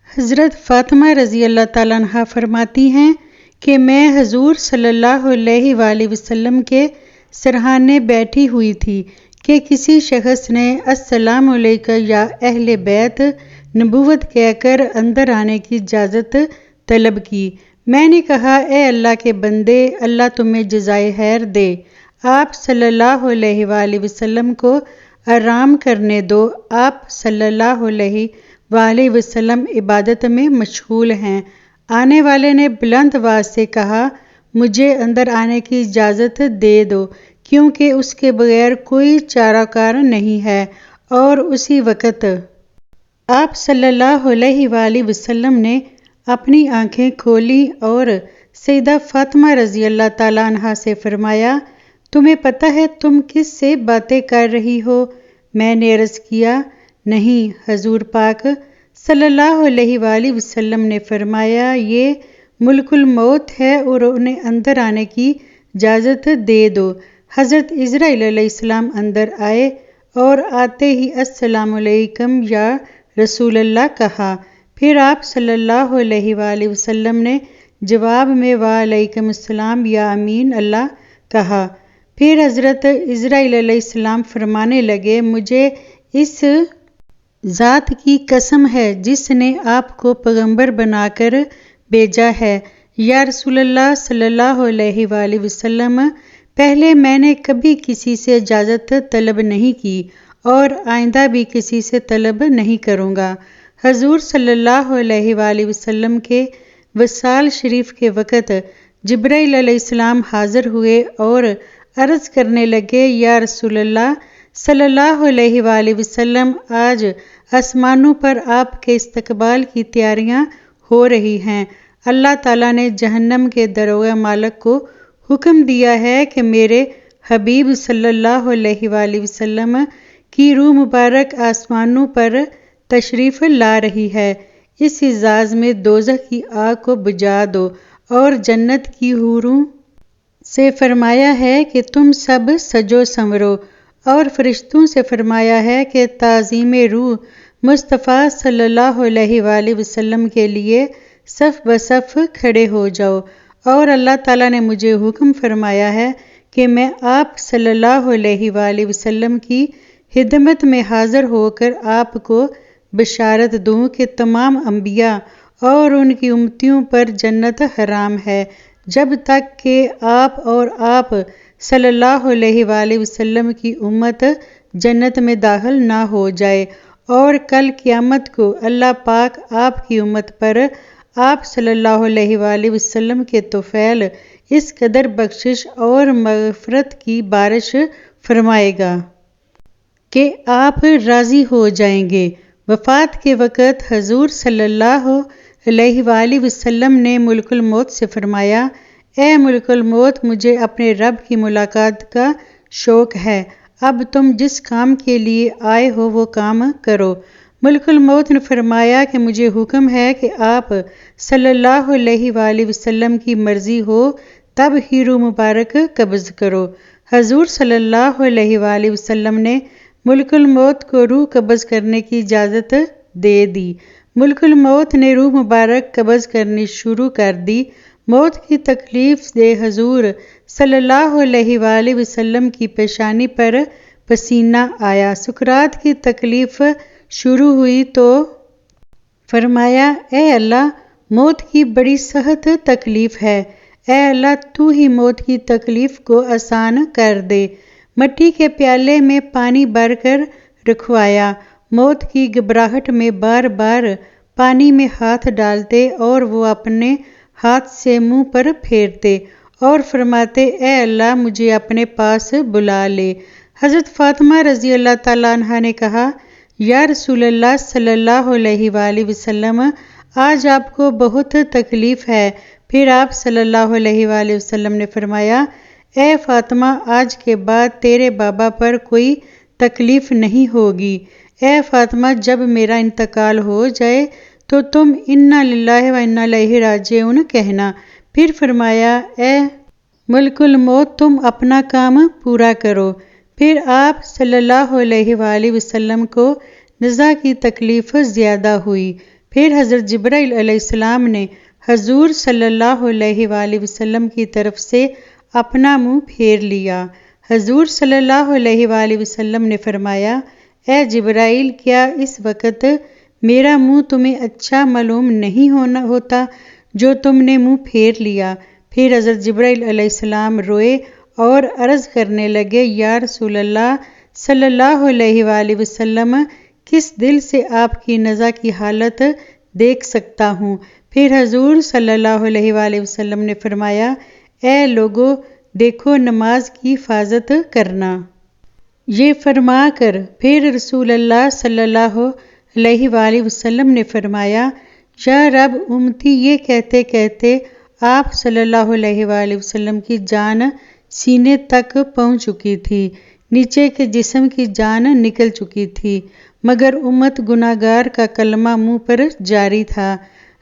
حضرت فاطمہ رضی اللہ تعالیٰ عنہا فرماتی ہیں کہ میں حضور صلی اللہ علیہ وآلہ وسلم کے سرہانے بیٹھی ہوئی تھی کہ کسی شخص نے السلام علیکم یا اہل بیت نبوت کہہ کر اندر آنے کی اجازت طلب کی۔ میں نے کہا اے اللہ کے بندے، اللہ تمہیں جزائے خیر دے، آپ صلی اللہ علیہ وآلہ وسلم کو آرام کرنے دو، آپ صلی اللہ علیہ وآلہ وسلم عبادت میں مشغول ہیں۔ آنے والے نے بلند آواز سے کہا مجھے اندر آنے کی اجازت دے دو کیونکہ اس کے بغیر کوئی چارہ کار نہیں ہے، اور اسی وقت آپ صلی اللہ علیہ وآلہ وسلم نے اپنی آنکھیں کھولی اور سیدہ فاطمہ رضی اللہ تعالیٰ عنہا سے فرمایا تمہیں پتہ ہے تم کس سے باتیں کر رہی ہو؟ میں نے عرض کیا نہیں حضور پاک صلی اللہ علیہ وآلہ وسلم نے فرمایا یہ ملک الموت ہے اور انہیں اندر آنے کی اجازت دے دو۔ حضرت عزرائیل علیہ السلام اندر آئے اور آتے ہی السلام علیکم یا رسول اللہ کہا، پھر آپ صلی اللہ علیہ وآلہ وسلم نے جواب میں وعلیکم السلام یا امین اللہ کہا۔ پھر حضرت عزرائیل علیہ السلام فرمانے لگے مجھے اس ذات کی قسم ہے جس نے آپ کو پیغمبر بنا کر بھیجا ہے یا رسول اللہ صلی اللہ علیہ وآلہ وسلم، پہلے میں نے کبھی کسی سے اجازت طلب نہیں کی اور آئندہ بھی کسی سے طلب نہیں کروں گا۔ حضور صلی اللہ علیہ وآلہ وسلم کے وصال شریف کے وقت جبرائیل علیہ السلام حاضر ہوئے اور عرض کرنے لگے یا رسول اللہ صلی اللہ علیہ وآلہ وسلم آج آسمانوں پر آپ کے استقبال کی تیاریاں ہو رہی ہیں۔ اللہ تعالیٰ نے جہنم کے دروغ مالک کو حکم دیا ہے کہ میرے حبیب صلی اللہ علیہ وآلہ وسلم کی روح مبارک آسمانوں پر تشریف لا رہی ہے، اس اعزاز میں دوزخ کی آگ کو بجھا دو، اور جنت کی حوروں سے فرمایا ہے کہ تم سب سجو سنورو، اور فرشتوں سے فرمایا ہے کہ تعظیم روح مصطفیٰ صلی اللہ علیہ وآلہ وسلم کے لیے صف بصف کھڑے ہو جاؤ، اور اللہ تعالیٰ نے مجھے حکم فرمایا ہے کہ میں آپ صلی اللہ علیہ وآلہ وسلم کی خدمت میں حاضر ہو کر آپ کو بشارت دوں کہ تمام انبیاء اور ان کی امتیوں پر جنت حرام ہے جب تک کہ آپ اور آپ صلی اللہ علیہ وآلہ وسلم کی امت جنت میں داخل نہ ہو جائے، اور کل قیامت کو اللہ پاک آپ کی امت پر آپ صلی اللہ علیہ وآلہ وسلم کے طفیل اس قدر بخشش اور مغفرت کی بارش فرمائے گا کہ آپ راضی ہو جائیں گے۔ وفات کے وقت حضور صلی اللہ علیہ وآلہ وسلم نے ملک الموت سے فرمایا اے ملک الموت، مجھے اپنے رب کی ملاقات کا شوق ہے، اب تم جس کام کے لیے آئے ہو وہ کام کرو۔ ملک الموت نے فرمایا کہ مجھے حکم ہے کہ آپ صلی اللہ علیہ وآلہ وسلم کی مرضی ہو تب ہی روح مبارک قبض کرو۔ حضور صلی اللہ علیہ وآلہ وسلم نے ملک الموت کو روح قبض کرنے کی اجازت دے دی۔ ملک الموت نے روح مبارک قبض کرنی شروع کر دی۔ موت کی تکلیف سے حضور صلی اللہ علیہ وآلہ وسلم کی پیشانی پر پسینہ آیا۔ سکرات کی تکلیف شروع ہوئی تو فرمایا اے اللہ، موت کی بڑی سخت تکلیف ہے، اے اللہ تو ہی موت کی تکلیف کو آسان کر دے۔ مٹی کے پیالے میں پانی بھر کر رکھوایا، موت کی گھبراہٹ میں بار بار پانی میں ہاتھ ڈالتے اور وہ اپنے ہاتھ سے منہ پر پھیرتے اور فرماتے اے اللہ مجھے اپنے پاس بلا لے۔ حضرت فاطمہ رضی اللہ تعالیٰ عنہا نے کہا یا رسول اللہ صلی اللہ علیہ وآلہ وسلم، آج آپ کو بہت تکلیف ہے۔ پھر آپ صلی اللہ علیہ وآلہ وسلم نے فرمایا اے فاطمہ، آج کے بعد تیرے بابا پر کوئی تکلیف نہیں ہوگی۔ اے فاطمہ، جب میرا انتقال ہو جائے تو تم انا للہ و انا الیہ راجعون کہنا۔ پھر فرمایا اے ملک الموت، تم اپنا کام پورا کرو۔ پھر آپ صلی اللہ علیہ وآلہ وسلم کو نزا کی تکلیف زیادہ ہوئی۔ پھر حضرت جبرائیل علیہ السلام نے حضور صلی اللہ علیہ وآلہ وسلم کی طرف سے اپنا منہ پھیر لیا۔ حضور صلی اللہ علیہ وآلہ وسلم نے فرمایا، اے جبرائیل، کیا اس وقت میرا منہ تمہیں اچھا معلوم نہیں ہوتا جو تم نے منہ پھیر لیا؟ پھر حضرت جبرائیل علیہ السلام روئے اور عرض کرنے لگے، یا رسول اللہ صلی اللہ علیہ وآلہ وسلم، کس دل سے آپ کی نزع کی حالت دیکھ سکتا ہوں؟ پھر حضور صلی اللہ علیہ وآلہ وسلم نے فرمایا، اے لوگو، دیکھو نماز کی حفاظت کرنا۔ یہ فرما کر پھر رسول اللہ صلی اللہ علیہ وآلہ وسلم نے فرمایا، یا رب، امتی یہ کہتے کہتے آپ صلی اللہ علیہ وآلہ وسلم کی جان سینے تک پہنچ چکی تھی، نیچے کے جسم کی جان نکل چکی تھی، مگر امت گناہگار کا کلمہ منہ پر جاری تھا۔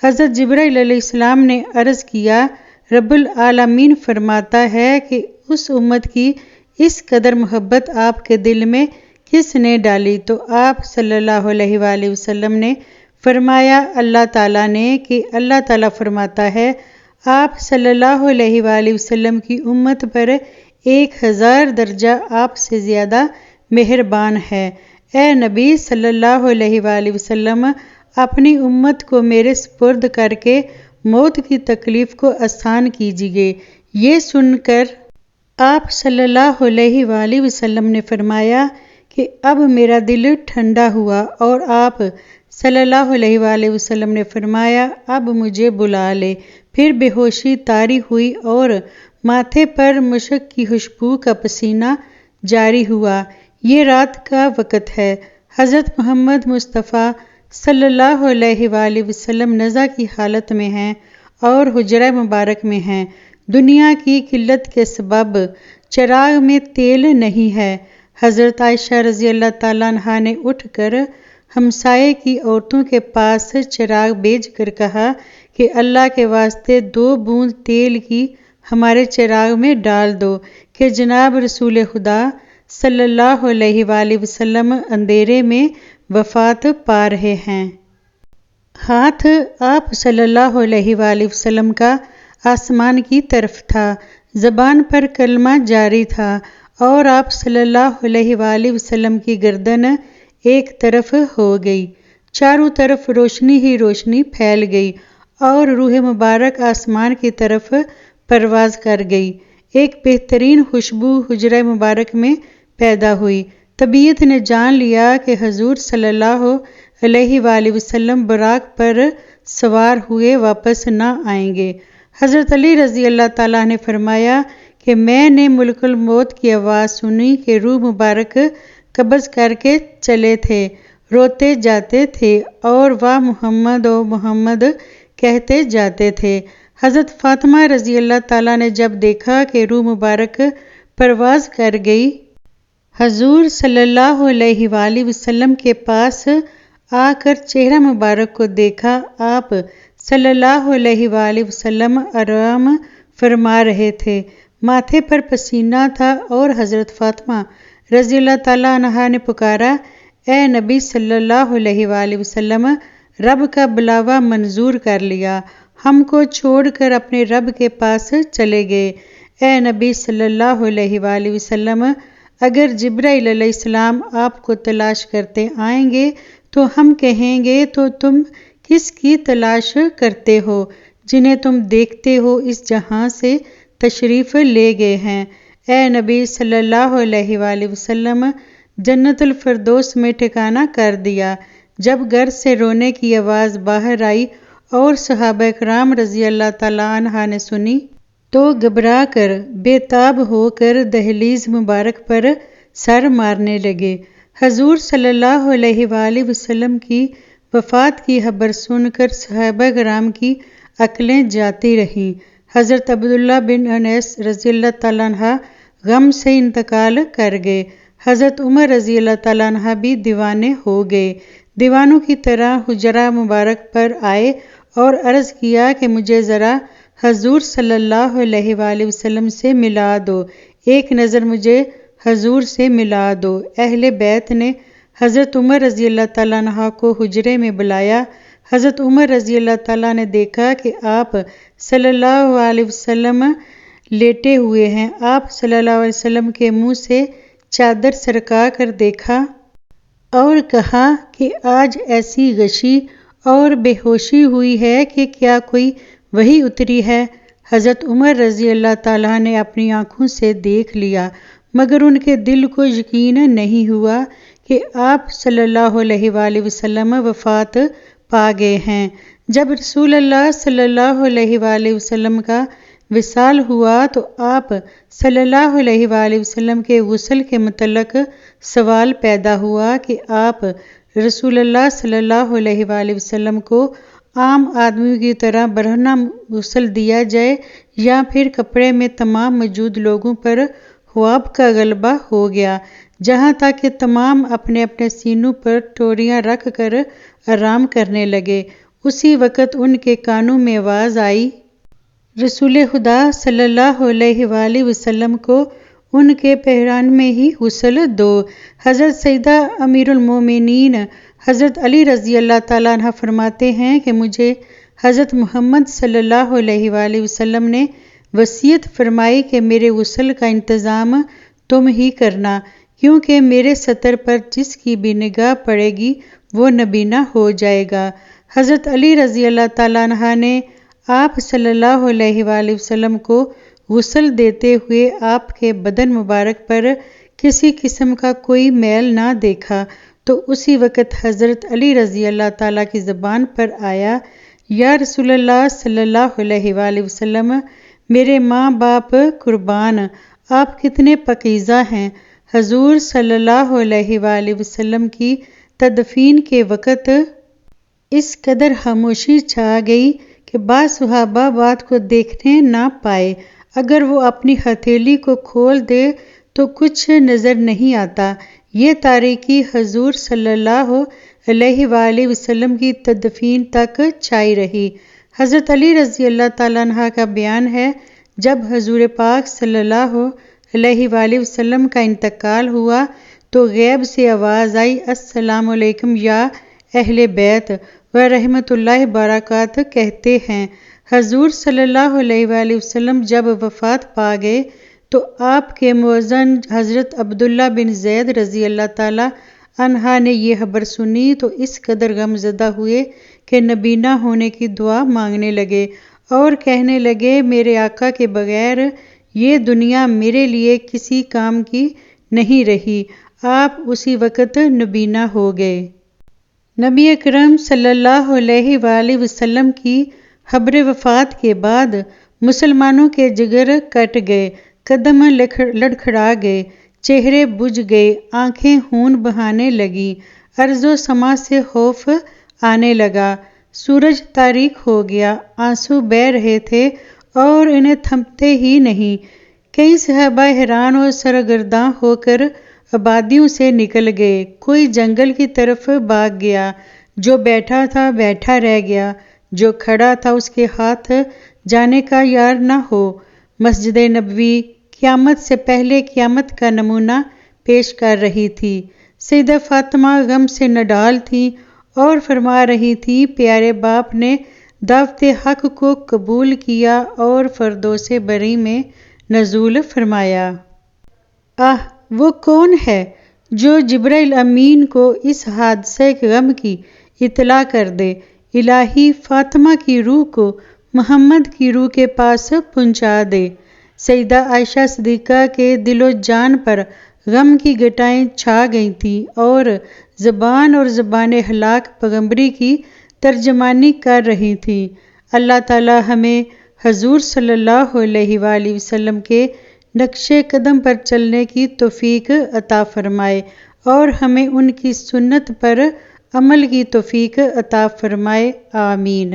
حضرت جبرائیل علیہ السلام نے عرض کیا، رب العالمین فرماتا ہے کہ اس امت کی اس قدر محبت آپ کے دل میں کس نے ڈالی؟ تو آپ صلی اللہ علیہ وآلہ وسلم نے فرمایا، اللہ تعالیٰ نے، کہ اللہ تعالیٰ فرماتا ہے، آپ صلی اللہ علیہ وآلہ وسلم کی امت پر 1000 درجہ آپ سے زیادہ مہربان ہے۔ اے نبی صلی اللہ علیہ وآلہ وسلم، اپنی امت کو میرے سپرد کر کے موت کی تکلیف کو آسان کیجیے۔ یہ سن کر آپ صلی اللہ علیہ وآلہ وسلم نے فرمایا کہ اب میرا دل ٹھنڈا ہوا، اور آپ صلی اللہ علیہ وآلہ وسلم نے فرمایا، اب مجھے بلا لے۔ پھر بے ہوشی طاری ہوئی اور ماتھے پر مشک کی خوشبو کا پسینہ جاری ہوا۔ یہ رات کا وقت ہے۔ حضرت محمد مصطفیٰ صلی اللہ علیہ وآلہ وسلم نزع کی حالت میں ہیں اور حجرہ مبارک میں ہیں۔ دنیا کی قلت کے سبب چراغ میں تیل نہیں ہے۔ حضرت عائشہ رضی اللہ تعالیٰ عنہا نے اٹھ کر ہمسائے کی عورتوں کے پاس چراغ بھیج کر کہا کہ اللہ کے واسطے 2 بوند تیل کی ہمارے چراغ میں ڈال دو کہ جناب رسول خدا صلی اللہ علیہ وآلہ وسلم اندھیرے میں وفات پا رہے ہیں۔ ہاتھ آپ صلی اللہ علیہ وآلہ وسلم کا آسمان کی طرف تھا، زبان پر کلمہ جاری تھا، اور آپ صلی اللہ علیہ وآلہ وسلم کی گردن ایک طرف ہو گئی، چاروں طرف روشنی ہی روشنی پھیل گئی، اور روح مبارک آسمان کی طرف پرواز کر گئی۔ ایک بہترین خوشبو حجرہ مبارک میں پیدا ہوئی۔ طبیعت نے جان لیا کہ حضور صلی اللہ علیہ وآلہ وسلم براق پر سوار ہوئے واپس نہ آئیں گے۔ حضرت علی رضی اللہ تعالیٰ نے فرمایا کہ میں نے ملک الموت کی آواز سنی کہ روح مبارک قبض کر کے چلے تھے، روتے جاتے تھے، اور واہ محمد و محمد کہتے جاتے تھے۔ حضرت فاطمہ رضی اللہ تعالیٰ نے جب دیکھا کہ روح مبارک پرواز کر گئی، حضور صلی اللہ علیہ وآلہ وسلم کے پاس آ کر چہرہ مبارک کو دیکھا۔ آپ صلی اللہ علیہ وآلہ وسلم آرام فرما رہے تھے، ماتھے پر پسینہ تھا، اور حضرت فاطمہ رضی اللہ تعالیٰ عنہا نے پکارا، اے نبی صلی اللہ علیہ وآلہ وسلم، رب کا بلاوا منظور کر لیا، ہم کو چھوڑ کر اپنے رب کے پاس چلے گئے۔ اے نبی صلی اللہ علیہ وآلہ وسلم، اگر جبرائیل علیہ السلام آپ کو تلاش کرتے آئیں گے تو ہم کہیں گے، تو تم کس کی تلاش کرتے ہو؟ جنہیں تم دیکھتے ہو اس جہاں سے تشریف لے گئے ہیں۔ اے نبی صلی اللہ علیہ وآلہ وسلم، جنت الفردوس میں ٹھکانہ کر دیا۔ جب گھر سے رونے کی آواز باہر آئی اور صحابہ کرام رضی اللہ تعالیٰ عنہ نے سنی تو گھبرا کر بے تاب ہو کر دہلیز مبارک پر سر مارنے لگے۔ حضور صلی اللہ علیہ وآلہ وسلم کی وفات کی خبر سن کر صحابہ کرام کی عقلیں جاتی رہیں۔ حضرت عبداللہ بن انیس رضی اللہ تعالیٰ عنہ غم سے انتقال کر گئے۔ حضرت عمر رضی اللہ تعالیٰ عنہ بھی دیوانے ہو گئے۔ دیوانوں کی طرح حجرہ مبارک پر آئے اور عرض کیا کہ مجھے ذرا حضور صلی اللہ علیہ وآلہ وسلم سے ملا دو، ایک نظر مجھے حضور سے ملا دو۔ اہل بیت نے حضرت عمر رضی اللہ تعالیٰ عنہ کو حجرے میں بلایا۔ حضرت عمر رضی اللہ تعالیٰ نے دیکھا کہ آپ صلی اللہ علیہ وسلم لیٹے ہوئے ہیں۔ آپ صلی اللہ علیہ وسلم کے منہ سے چادر سرکا کر دیکھا اور کہا کہ آج ایسی غشی اور بے ہوشی ہوئی ہے کہ کیا کوئی وحی اتری ہے؟ حضرت عمر رضی اللہ تعالیٰ نے اپنی آنکھوں سے دیکھ لیا، مگر ان کے دل کو یقین نہیں ہوا کہ آپ صلی اللہ علیہ وآلہ وسلم وفات پا گئے ہیں۔ جب رسول اللہ صلی اللہ علیہ وآلہ وسلم کا وصال ہوا تو آپ صلی اللہ علیہ وآلہ وسلم کے غسل کے متعلق سوال پیدا ہوا کہ آپ رسول اللہ صلی اللہ علیہ وآلہ وسلم کو عام آدمی کی طرح برہنہ غسل دیا جائے یا پھر کپڑے میں تمام موجود لوگوں پر خواب کا غلبہ ہو گیا، جہاں تک کہ تمام اپنے اپنے سینوں پر ٹوریاں رکھ کر آرام کرنے لگے۔ اسی وقت ان کے کانوں میں آواز آئی، رسول خدا صلی اللہ علیہ وآلہ وسلم کو ان کے پیران میں ہی غسل دو۔ حضرت سیدہ امیر المومنین حضرت علی رضی اللہ تعالیٰ عنہ فرماتے ہیں کہ مجھے حضرت محمد صلی اللہ علیہ وآلہ وسلم نے وصیت فرمائی کہ میرے غسل کا انتظام تم ہی کرنا، کیونکہ میرے سطر پر جس کی بھی نگاہ پڑے گی وہ نبینا ہو جائے گا۔ حضرت علی رضی اللہ تعالیٰ عنہ نے آپ صلی اللہ علیہ وآلہ وسلم کو غسل دیتے ہوئے آپ کے بدن مبارک پر کسی قسم کا کوئی میل نہ دیکھا تو اسی وقت حضرت علی رضی اللہ تعالیٰ کی زبان پر آیا، یا رسول اللہ صلی اللہ علیہ وآلہ وسلم، میرے ماں باپ قربان، آپ کتنے پاکیزہ ہیں۔ حضور صلی اللہ علیہ وآلہ وسلم کی تدفین کے وقت اس قدر خاموشی چھا گئی کہ بعض صحابہ بات کو دیکھنے نہ پائے۔ اگر وہ اپنی ہتھیلی کو کھول دے تو کچھ نظر نہیں آتا۔ یہ تاریکی حضور صلی اللہ علیہ وآلہ وسلم کی تدفین تک چھائی رہی۔ حضرت علی رضی اللہ تعالیٰ عنہ کا بیان ہے، جب حضور پاک صلی اللہ علیہ وآلہ وسلم کا انتقال ہوا تو غیب سے آواز آئی، السلام علیکم یا اہل بیت و رحمۃ اللہ وبرکاتہ۔ کہتے ہیں حضور صلی اللہ علیہ وآلہ وسلم جب وفات پا گئے تو آپ کے مؤذن حضرت عبداللہ بن زید رضی اللہ تعالیٰ عنہ نے یہ خبر سنی تو اس قدر غم زدہ ہوئے کہ نبینا ہونے کی دعا مانگنے لگے اور کہنے لگے، میرے آقا کے بغیر یہ دنیا میرے لیے کسی کام کی نہیں رہی۔ آپ اسی وقت نبینا ہو گئے۔ نبی اکرم صلی اللہ علیہ وآلہ وسلم کی خبر وفات کے بعد مسلمانوں کے جگر کٹ گئے، قدم لڑکھڑا گئے، چہرے بجھ گئے، آنکھیں خون بہانے لگیں، ارض و سما سے خوف آنے لگا، سورج تاریک ہو گیا، آنسو بہہ رہے تھے اور انہیں تھمتے ہی نہیں۔ کئی صحابہ حیران اور سرگرداں ہو کر آبادیوں سے نکل گئے، کوئی جنگل کی طرف بھاگ گیا، جو بیٹھا تھا بیٹھا رہ گیا، جو کھڑا تھا اس کے ہاتھ جانے کا یار نہ ہو۔ مسجد نبوی قیامت سے پہلے قیامت کا نمونہ پیش کر رہی تھی۔ سیدہ فاطمہ غم سے نڈال تھیں اور فرما رہی تھی، پیارے باپ نے دعوت حق کو قبول کیا اور فردوس بری میں نزول فرمایا۔ وہ کون ہے جو جبرائیل امین کو اس حادثے غم کی اطلاع کر دے؟ الہی فاطمہ کی روح کو محمد کی روح کے پاس پہنچا دے۔ سیدہ عائشہ صدیقہ کے دل و جان پر غم کی گھٹائیں چھا گئی تھیں اور زبان ہلاک پیغمبری کی ترجمانی کر رہی تھیں۔ اللہ تعالی ہمیں حضور صلی اللہ علیہ وآلہ وسلم کے نقش قدم پر چلنے کی توفیق عطا فرمائے اور ہمیں ان کی سنت پر عمل کی توفیق عطا فرمائے، آمین۔